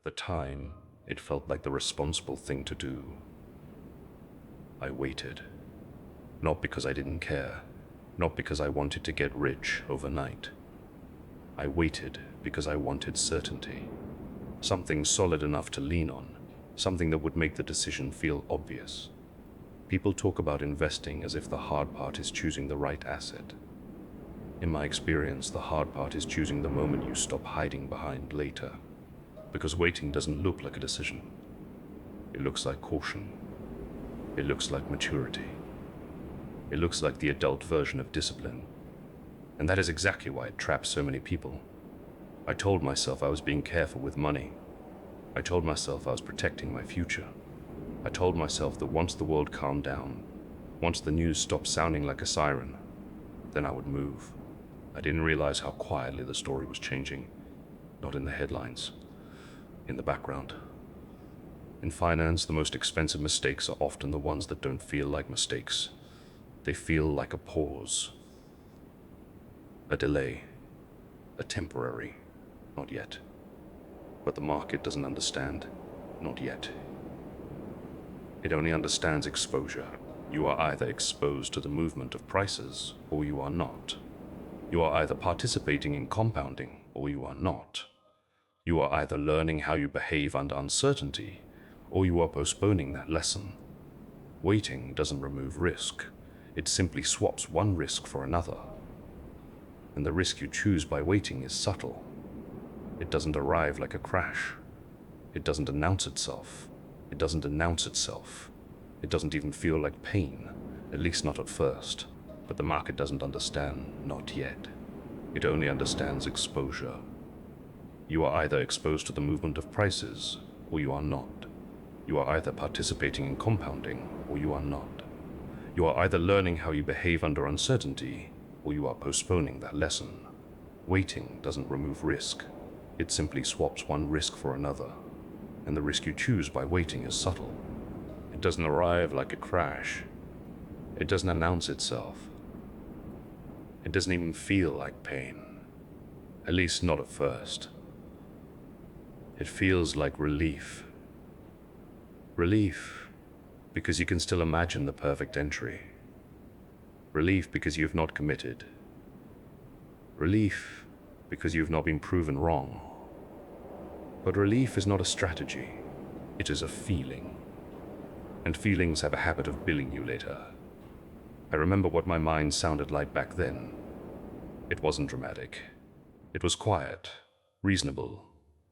At the time, it felt like the responsible thing to do. I waited. Not because I didn't care, not because I wanted to get rich overnight. I waited because I wanted certainty. Something solid enough to lean on, something that would make the decision feel obvious. People talk about investing as if the hard part is choosing the right asset. In my experience, the hard part is choosing the moment you stop hiding behind later. Because waiting doesn't look like a decision. It looks like caution. It looks like maturity. It looks like the adult version of discipline. And that is exactly why it traps so many people. I told myself I was being careful with money. I told myself I was protecting my future. I told myself that once the world calmed down, once the news stopped sounding like a siren, then I would move. I didn't realize how quietly the story was changing. Not in the headlines, in the background. In finance, the most expensive mistakes are often the ones that don't feel like mistakes. They feel like a pause, a delay, a temporary, not yet. But the market doesn't understand, not yet. It only understands exposure. You are either exposed to the movement of prices, or you are not. You are either participating in compounding, or you are not. You are either learning how you behave under uncertainty, or you are postponing that lesson. Waiting doesn't remove risk. It simply swaps one risk for another. And the risk you choose by waiting is subtle. It doesn't arrive like a crash. It doesn't announce itself. It doesn't announce itself. It doesn't even feel like pain, at least not at first. But the market doesn't understand, not yet. It only understands exposure. You are either exposed to the movement of prices, or you are not. You are either participating in compounding, or you are not. You are either learning how you behave under uncertainty, or you are postponing that lesson. Waiting doesn't remove risk. It simply swaps one risk for another. And the risk you choose by waiting is subtle. It doesn't arrive like a crash. It doesn't announce itself. It doesn't even feel like pain. At least not at first. It feels like relief. Relief because you can still imagine the perfect entry. Relief because you have not committed. Relief because you have not been proven wrong. But relief is not a strategy. It is a feeling. And feelings have a habit of billing you later. I remember what my mind sounded like back then. It wasn't dramatic. It was quiet, reasonable,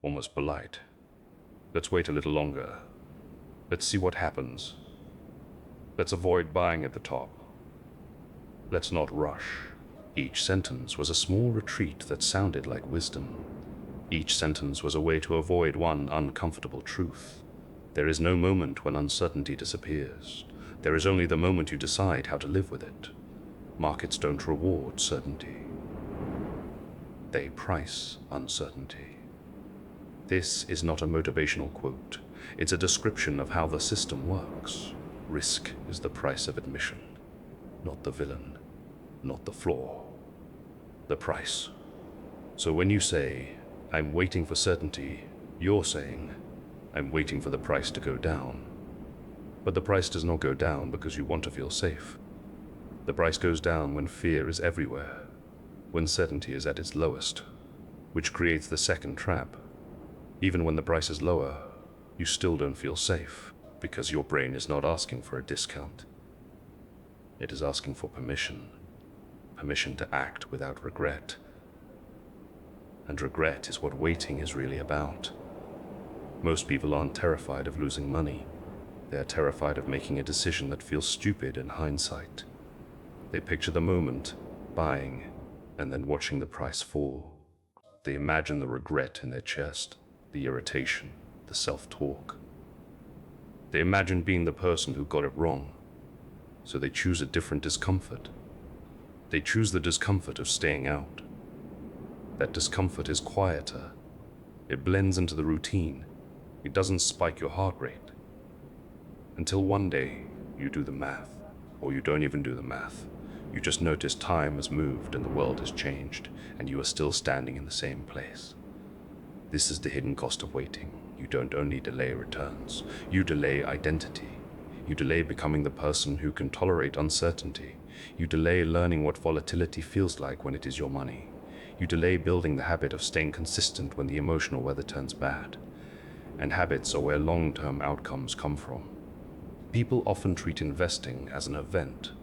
almost polite. Let's wait a little longer. Let's see what happens. Let's avoid buying at the top. Let's not rush. Each sentence was a small retreat that sounded like wisdom. Each sentence was a way to avoid one uncomfortable truth. There is no moment when uncertainty disappears. There is only the moment you decide how to live with it. Markets don't reward certainty. They price uncertainty. This is not a motivational quote. It's a description of how the system works. Risk is the price of admission, not the villain, not the flaw, the price. So when you say, I'm waiting for certainty, you're saying, I'm waiting for the price to go down. But the price does not go down because you want to feel safe. The price goes down when fear is everywhere, when certainty is at its lowest, which creates the second trap. Even when the price is lower, you still don't feel safe because your brain is not asking for a discount. It is asking for permission. Permission to act without regret. And regret is what waiting is really about. Most people aren't terrified of losing money. They are terrified of making a decision that feels stupid in hindsight. They picture the moment, buying, and then watching the price fall. They imagine the regret in their chest, the irritation, the self-talk. They imagine being the person who got it wrong, so they choose a different discomfort. They choose the discomfort of staying out. That discomfort is quieter. It blends into the routine. It doesn't spike your heart rate. Until one day, you do the math, or you don't even do the math. You just notice time has moved and the world has changed, and you are still standing in the same place. This is the hidden cost of waiting. You don't only delay returns, you delay identity. You delay becoming the person who can tolerate uncertainty. You delay learning what volatility feels like when it is your money. You delay building the habit of staying consistent when the emotional weather turns bad. And habits are where long-term outcomes come from. People often treat investing as an event,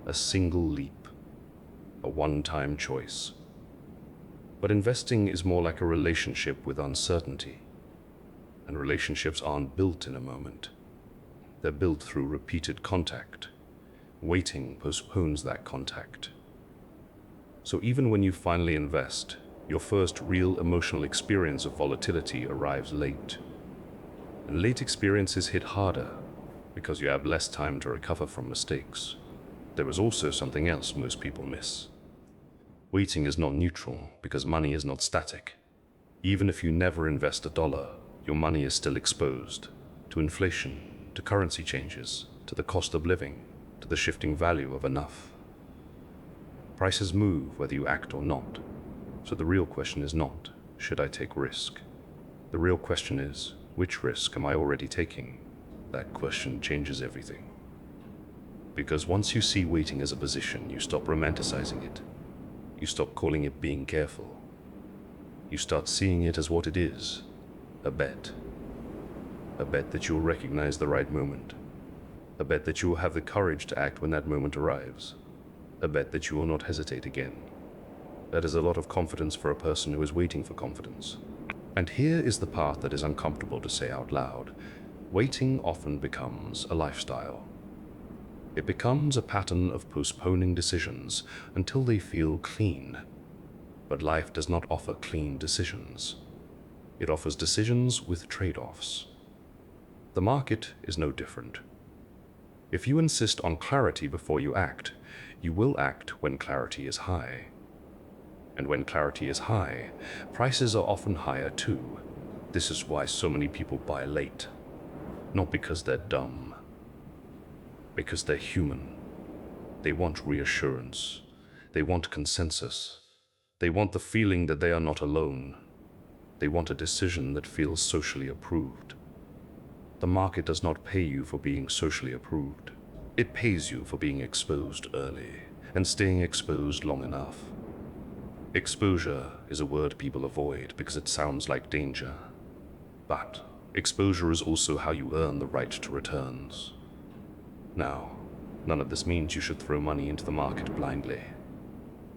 a single leap, a one-time choice. But investing is more like a relationship with uncertainty. And relationships aren't built in a moment. They're built through repeated contact. Waiting postpones that contact. So even when you finally invest, your first real emotional experience of volatility arrives late. And late experiences hit harder because you have less time to recover from mistakes. There is also something else most people miss. Waiting is not neutral because money is not static. Even if you never invest $1, your money is still exposed to inflation, to currency changes, to the cost of living, to the shifting value of enough. Prices move whether you act or not. So the real question is not, should I take risk? The real question is, which risk am I already taking? That question changes everything. Because once you see waiting as a position, you stop romanticizing it. You stop calling it being careful. You start seeing it as what it is, a bet. A bet that you'll recognize the right moment. A bet that you will have the courage to act when that moment arrives. A bet that you will not hesitate again. That is a lot of confidence for a person who is waiting for confidence. And here is the part that is uncomfortable to say out loud. Waiting often becomes a lifestyle. It becomes a pattern of postponing decisions until they feel clean. But life does not offer clean decisions. It offers decisions with trade-offs. The market is no different. If you insist on clarity before you act, you will act when clarity is high. And when clarity is high, prices are often higher too. This is why so many people buy late. Not because they're dumb, because they're human. They want reassurance. They want consensus. They want the feeling that they are not alone. They want a decision that feels socially approved. The market does not pay you for being socially approved. It pays you for being exposed early and staying exposed long enough. Exposure is a word people avoid because it sounds like danger. But exposure is also how you earn the right to returns. Now, none of this means you should throw money into the market blindly.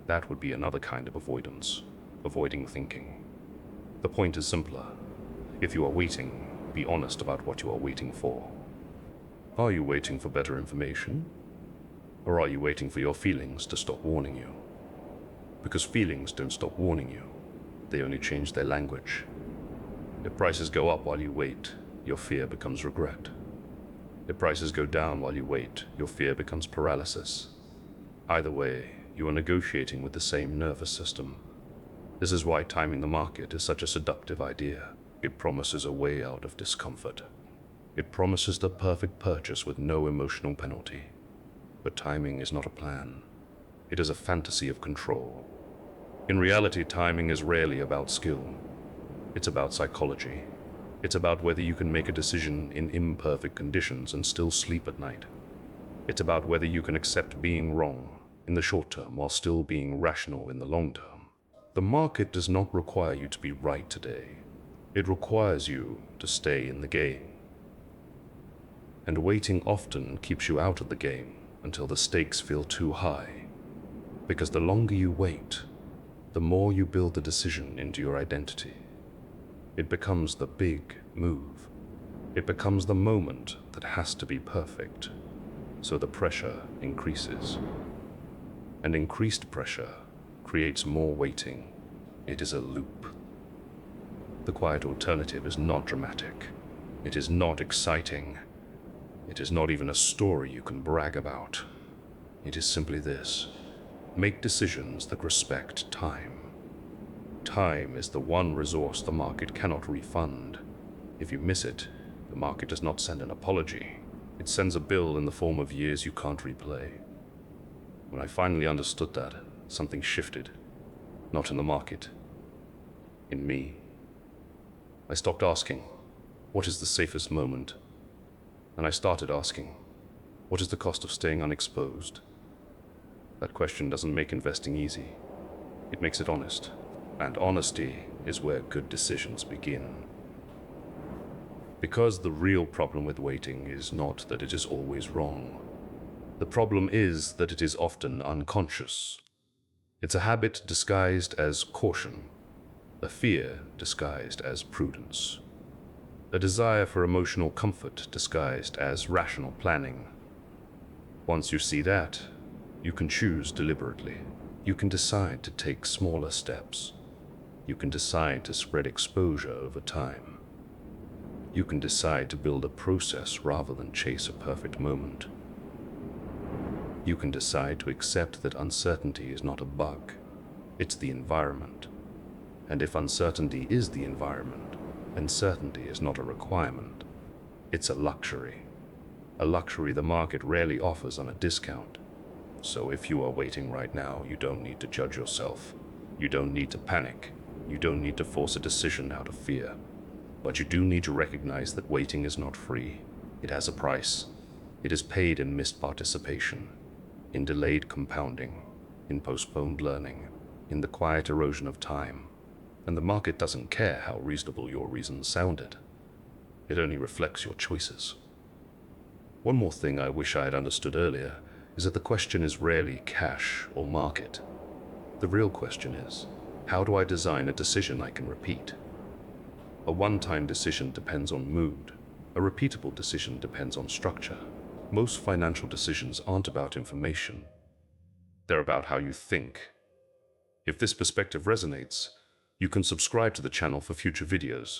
That would be another kind of avoidance, avoiding thinking. The point is simpler. If you are waiting, be honest about what you are waiting for. Are you waiting for better information? Or are you waiting for your feelings to stop warning you? Because feelings don't stop warning you. They only change their language. If prices go up while you wait, your fear becomes regret. If prices go down while you wait, your fear becomes paralysis. Either way, you are negotiating with the same nervous system. This is why timing the market is such a seductive idea. It promises a way out of discomfort. It promises the perfect purchase with no emotional penalty. But timing is not a plan. It is a fantasy of control. In reality, timing is rarely about skill. It's about psychology. It's about whether you can make a decision in imperfect conditions and still sleep at night. It's about whether you can accept being wrong in the short term while still being rational in the long term. The market does not require you to be right today. It requires you to stay in the game. And waiting often keeps you out of the game until the stakes feel too high. Because the longer you wait, the more you build the decision into your identity. It becomes the big move. It becomes the moment that has to be perfect. So the pressure increases. And increased pressure creates more waiting. It is a loop. The quiet alternative is not dramatic. It is not exciting. It is not even a story you can brag about. It is simply this: make decisions that respect time. Time is the one resource the market cannot refund. If you miss it, the market does not send an apology. It sends a bill in the form of years you can't replay. When I finally understood that, something shifted. Not in the market. In me. I stopped asking, What is the safest moment? And I started asking, what is the cost of staying unexposed? That question doesn't make investing easy. It makes it honest. And honesty is where good decisions begin. Because the real problem with waiting is not that it is always wrong. The problem is that it is often unconscious. It's a habit disguised as caution, a fear disguised as prudence, a desire for emotional comfort disguised as rational planning. Once you see that, you can choose deliberately. You can decide to take smaller steps. You can decide to spread exposure over time. You can decide to build a process rather than chase a perfect moment. You can decide to accept that uncertainty is not a bug, it's the environment. And if uncertainty is the environment, then certainty is not a requirement. It's a luxury the market rarely offers on a discount. So if you are waiting right now, you don't need to judge yourself. You don't need to panic. You don't need to force a decision out of fear. But you do need to recognize that waiting is not free. It has a price. It is paid in missed participation, in delayed compounding, in postponed learning, in the quiet erosion of time. And the market doesn't care how reasonable your reasons sounded. It only reflects your choices. One more thing I wish I had understood earlier is that the question is rarely cash or market. The real question is, how do I design a decision I can repeat? A one-time decision depends on mood. A repeatable decision depends on structure. Most financial decisions aren't about information. They're about how you think. If this perspective resonates, you can subscribe to the channel for future videos.